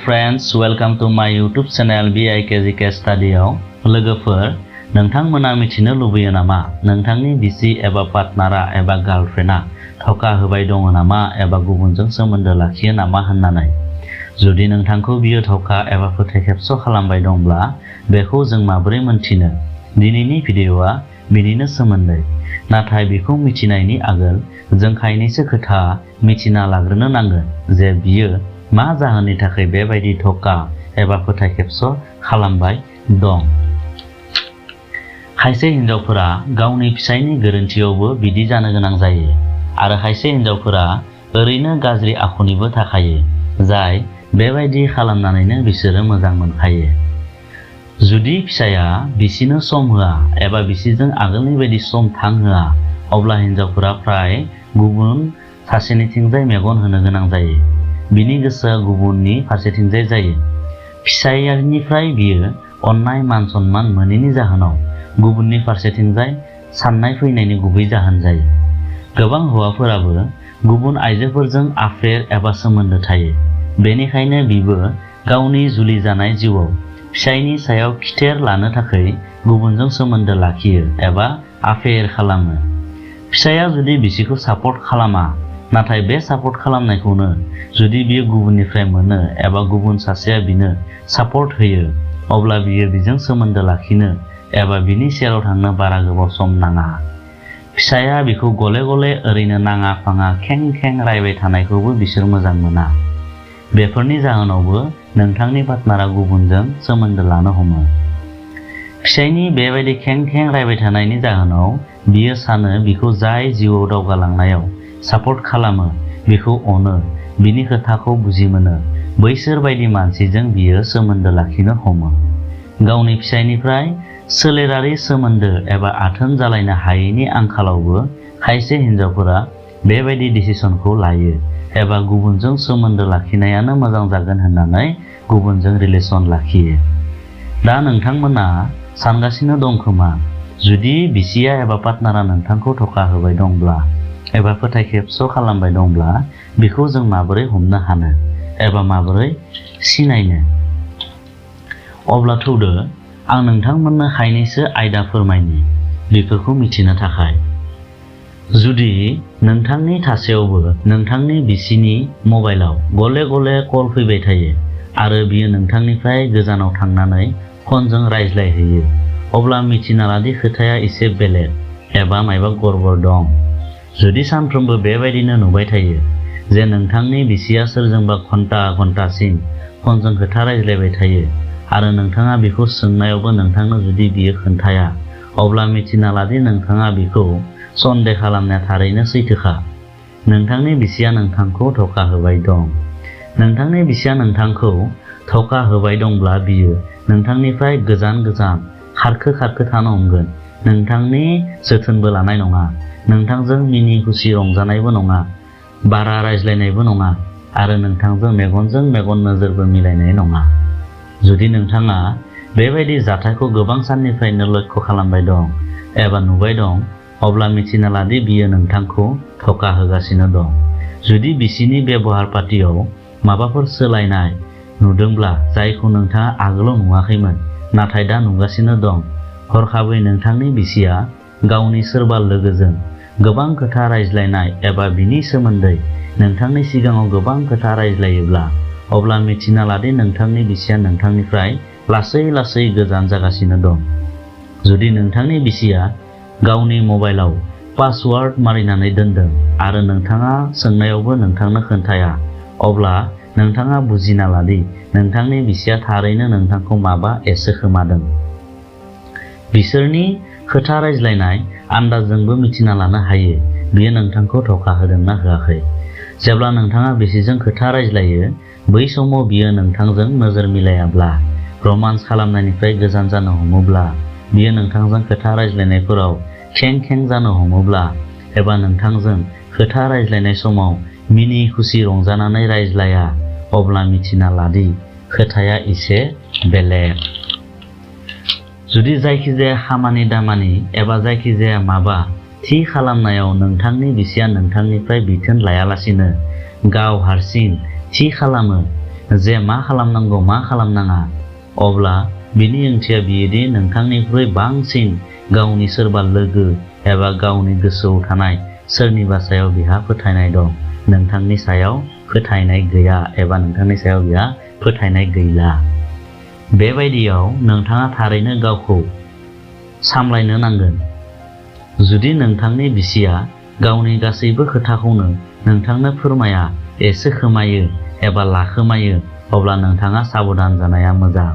friends, welcome to my YouTube channel BIKGK Studyआव लोगोफोर नोंथांमोना मिथिनो लुबैयो नामा नोंथांनि बिसि एबा पार्टनारा एबा गार्लफ्रेन्डआ धोखा होबाय दङ नामा एबा गुबुनजों सोमोन्दो लाखियो नामा होननानै जुदि नोंथांखौ बियो धोखा एबा फोथायखेबस' खालामबाय दंब्ला बेखौ जों माबोरै मोनथिनो दिनैनि भिडिअ'आ बिनिनो सोमोन्दै नाथाय बेखौ मिथिनायनि आगोल जों खायनैसो खोथा मिथिना लाग्रोनो नांगोन जे बियो मा जाहोननि थाखाय बेबायदि धोखा एबा फोथायखेबस' खालामबाय दं। खायसे हिनजावफोरा गावनि फिसायनि गोरोन्थियावबो बिदि जानो गोनां जायो आरो खायसे हिनजावफोरा ओरैनो गाज्रि आखुनिबो थाखायो जाय बेबायदि खालामनानैनो बिसोरो मोजां मोनखायो। जुदि फिसाया बिसिनो सम होआ एबा बिसिजों आगोलनि बायदि सम थांहोआ अब्ला हिनजावफोरा फ्राय गुबुन सासेनिथिंजाय मेगन होनो गोनां जायो। बिनि गोसोआ गुबुननि फारसेथिंजाय जायो। फिसायनिफ्राय बियो अननाय मान सन्मान मोनैनि जाहोनाव गुबुननि फारसेथिंजाय साननाय फैनायनि गुबै जाहोन जायो। गोबां हौवाफोराबो गुबुन आइजोफोरजों आफेर एबा सोमोन्दो थायो। बेनिखायनो बिबो गावनि जुलि जानाय जिउआव फिसायनि सायाव खिथेर लानो थाखाय गुबुनजों सोमोन्दो लाखियो एबा आफेर खालामो। फिसाया जुदि बिसिखौ सापर्ट खालामा नाथाय बे सापर्ट खालामनायखौनो जुदि बियो गुबुननिफ्राय मोनो एबा गुबुन सासेया बिनो सापर्ट होयो अब्ला बियो बिजों सोमोन्दो लाखिनो एबा बिनि सेराव थांनो बारा गोबाव सम नाङा। फिसाया बिखौ गले गले ओरैनो नाङा फाङा खें खें रायबाय थानायखौबो बिसोर मोजां मोना। बेफोरनि जाहोनावबो नोंथांनि पार्टनारा गुबुनजों सोमोन्दो लानो हमो। फिसायनि बेबायदि खें खें रायबाय थानायनि जाहोनाव बियो सानो बिखौ जाय जिउआव दावगालांनायाव सापर्ट खालामो बिखौ अनो बिनि खोथाखौ बुजि मोनो बैसोर बायदि मानसिजों बियो सोमोन्दो लाखिनो हमो। गावनि फिसायनिफ्राय सोलेरारि सोमोन्दो एबा आथोन जालायनो हायैनि आंखालावबो खायसे हिनजावफोरा बेबायदि डिसिसनखौ लायो एबा गुबुनजों सोमोन्दो लाखिनायानो मोजां जागोन होननानै गुबुनजों रिलेसन लाखियो। दा नोंथांमोना सानगासिनो दं खोमा जुदि बिसिया एबा पार्टनारा नोंथांखौ धोखा होबाय दंब्ला एबा फोथायखेबस' खालामबाय दंब्ला बेखौ जों माबोरै हमनो हानो एबा माबोरै सिनायनो। अब्ला थौदो आं नोंथांमोननो खायनैसो आयदा फोरमायनि बेफोरखौ मिथिनो थाखाय। जुदि नोंथांनि थासेयावबो नोंथांनि बिसिनि मबाइलाव गले गले कल फैबाय थायो आरो बियो नोंथांनिफ्राय गोजानाव थांनानै फनजों रायज्लायहैयो अब्ला मिथिना लादि खोथाया एसे बेलेग एबा मायबा गड़बड़ दं। जुदि सानफ्रोमबो बेबायदिनो नुबाय थायो जे नोंथांनि बिसिया सोरजोंबा घन्टा घन्टासिम फनजों खोथा रायज्लायबाय थायो आरो नोंथाङा बिखौ सोंनायावबो नोंथांनो जुदि बियो खोन्थाया अब्ला मिथिना लादि नोंथाङा बिखौ सन्देह खालामनाया थारैनो सैथोखा। नोंथांनि बिसिया नोंथांखौ धोखा होबाय दं। नोंथांनि बिसिया नोंथांखौ धोखा होबाय दंब्ला बियो नोंथांनिफ्राय गोजान गोजान खारखो थानो हमगोन। नोंथांनि जोथोनबो लानाय नङा, नोंथांजों मिनि खुसि रंजानायबो नङा, बारा रायज्लायनायबो नङा आरो नोंथांजों मेगनजों मेगन नोजोरबो मिलायनाय नङा। जुदि नोंथाङा बेबायदि जाथायखौ गोबां साननिफ्रायनो लक्ष्य खालामबाय दं एबा नुबाय दं अब्ला मिथिना लादि बियो नोंथांखौ धोखा होगासिनो दं। जुदि बिसिनि बेबहार पातियाव माबाफोर सोलायनाय नुदोंब्ला जायखौ नोंथाङा आगोलाव नुवाखैमोन नाथाय दा नुगासिनो दं, हरखाबै नोंथांनि बिसिया गावनि सोरबा लोगोजों गोबां खोथा रायज्लायनाय एबा बिनि सोमोन्दै नोंथांनि सिगाङाव गोबां खोथा रायज्लायोब्ला अब्ला मिथिना लादि नोंथांनि बिसिया नोंथांनिफ्राय लासै लासै गोजान जागासिनो दं। जुदि नोंथांनि बिसिया गावनि मबाइलाव पासवार्ड मारिनानै दोनदों आरो नोंथाङा सोंनायावबो नोंथांनो खोन्थाया अब्ला नोंथाङा बुजिना लादि नोंथांनि बिसिया थारैनो नोंथांखौ माबा एसे खोमादों। बिसोरनि खोथा रायज्लायनाय आन्दाजजोंबो मिथिना लानो हायो बियो नोंथांखौ धोखा होदोंना होआखै। जेब्ला नोंथाङा बिसिजों खोथा रायज्लायो बै समाव बियो नोंथांजों नोजोर मिलायाब्ला, रमान्स खालामनायनिफ्राय गोजान जानो हमोब्ला, बियो नोंथांजों खोथा रायज्लायनायफोराव खें खें जानो हमोब्ला एबा नोंथांजों खोथा रायज्लायनाय समाव मिनि खुसि रंजानानै रायज्लाया अब्ला मिथिना लादि खोथाया एसे बेलेग। जुदि जायखिजाया खामानि दामानि एबा जायखिजाया माबा थि खालामनायाव नोंथांनि बिसिया नोंथांनिफ्राय बिथोन लायालासिनो गाव हारसिं थि खालामो जे मा खालामनांगौ मा खालामनाङा, अब्ला बिनि ओंथिया बियोदि नोंथांनिख्रुइ बांसिन गावनि सोरबा लोगो एबा गावनि गोसोआव थानाय सोरनिबा सायाव बिहा फोथायनाय दं, नोंथांनि सायाव फोथायनाय गैया एबा नोंथांनि सायाव बिहा फोथायनाय गैला। बेबायदियाव नोंथाङा थारैनो गावखौ सामलायनो नांगोन। जुदि नोंथांनि बिसिया गावनि गासैबो खोथाखौनो नोंथांनो फोरमाया, एसे खोमायो एबा लाखोमायो, अब्ला नोंथाङा साबधान जानाया मोजां।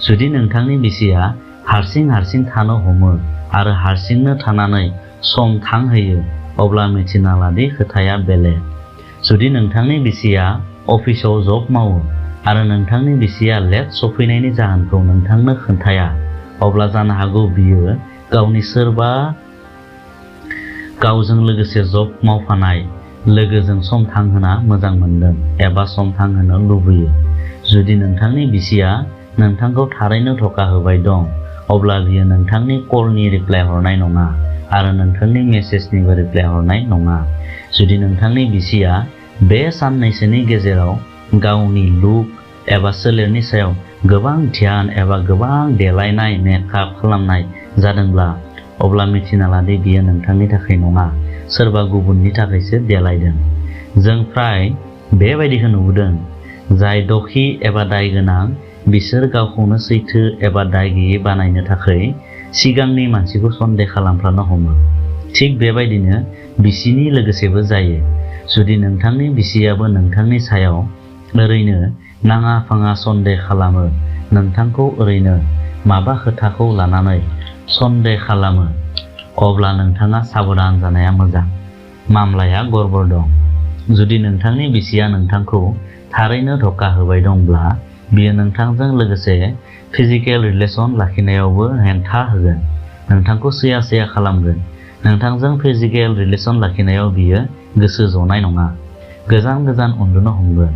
जुदि नोंथांनि बिसिया हारसिं थानो हमो आरो हारसिंनो थानानै सम थांहोयो, अब्ला मिथिना लादि खोथाया बेलेग। जुदि नोंथांनि बिसिया अफिसाव जब मावो आरो नोंथांनि बिसिया लेट सफैनायनि जाहोनखौ नोंथांनो खोन्थाया, अब्ला जानो हागौ बियो गावनि सोरबा गावजों लोगोसे जब मावफानाय लोगोजों सम थांहोना मोजां मोनदों एबा सम थांहोनो लुबैयो। जुदि नोंथांनि बिसिया नोंथांखौ थारैनो धोखा होबाय दं, अब्ला बियो नोंथांनि कलनि रिप्लाइ हरनाय नङा आरो नोंथांनि मेसेजनिबो रिप्लाइ हरनाय नङा। जुदि नोंथांनि बिसिया बे साननैसोनि गेजेराव गावनि लुक एबा सोलेरनि सायाव गोबां ध्यान एबा गोबां देलायनाय मेकआप खालामनाय जादोंब्ला, अब्ला मिथिना लादि बियो नोंथांनि थाखाय नङा, सोरबा गुबुननि थाखायसो देलायदों। जों फ्राय बेबायदिखौ नुबोदों। जाय दखि एबा दाय गोनां, बिसोर गावखौनो सैथो एबा दाय गैयै बानायनो थाखाय सिगांनि मानसिखौ सन्देह खालामफ्लानो हमो। थिग बेबायदिनो बिसिनि लोगोसेबो जायो। जुदि नोंथांनि बिसियाबो नोंथांनि सायाव ओरैनो नाङा फाङा सन्देह खालामो, नोंथांखौ ओरैनो माबा खोथाखौ लानानै सन्देह खालामो, अब्ला नोंथाङा साबधान जानाया मोजां। मामलाया गड़बड़ दं। जुदि नोंथांनि बिसिया नोंथांखौ थारैनो धोखा होबाय दंब्ला, बियो नोंथांजों लोगोसे फिजिकेल रिलेशन लाखिनायावबो हेंथा होगोन, नोंथांखौ सैया खालामगोन। नोंथांजों फिजिकेल रिलेशन लाखिनायाव बियो गोसो जनाय नङा, गोजान उन्दुनो हमगोन।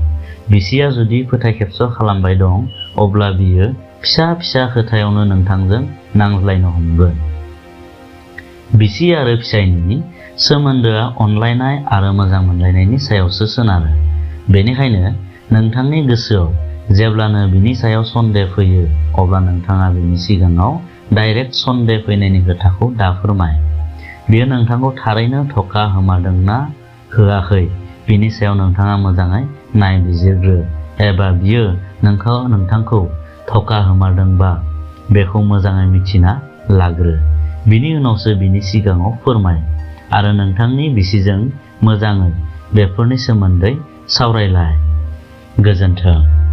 बिसिया जुदि फोथायखेबस' खालामबाय दं, अब्ला बियो फिसा खोथायावनो नोंथांजों नांज्लायनो हमगोन। बिसि आरो फिसायनि सोमोन्दोआ अनलायनाय आरो मोजां मोनलायनायनि सायावसो सोनारो। बेनिखायनो नोंथांनि गोसोआव जेब्लानो बिनि सायाव सन्देह फैयो, अब्ला नोंथाङा बिनि सिगाङाव डाइरेक्ट सन्देह फैनायनि खोथाखौ दा फोरमाय। बियो नोंथांखौ थारैनो धोखा होमारदोंना होआखै, बिनि सायाव नोंथाङा मोजाङै नायबिजिरग्रो, एबा बियो नोंथांखौ धोखा होमारदोंबा बेखौ मोजाङै मिथिना लाग्रो। बिनि उनावसो बिनि सिगाङाव फोरमाय आरो नोंथांनि बिसिजों मोजाङै बेफोरनि सोमोन्दै सावरायलाय। गोजोन्थों।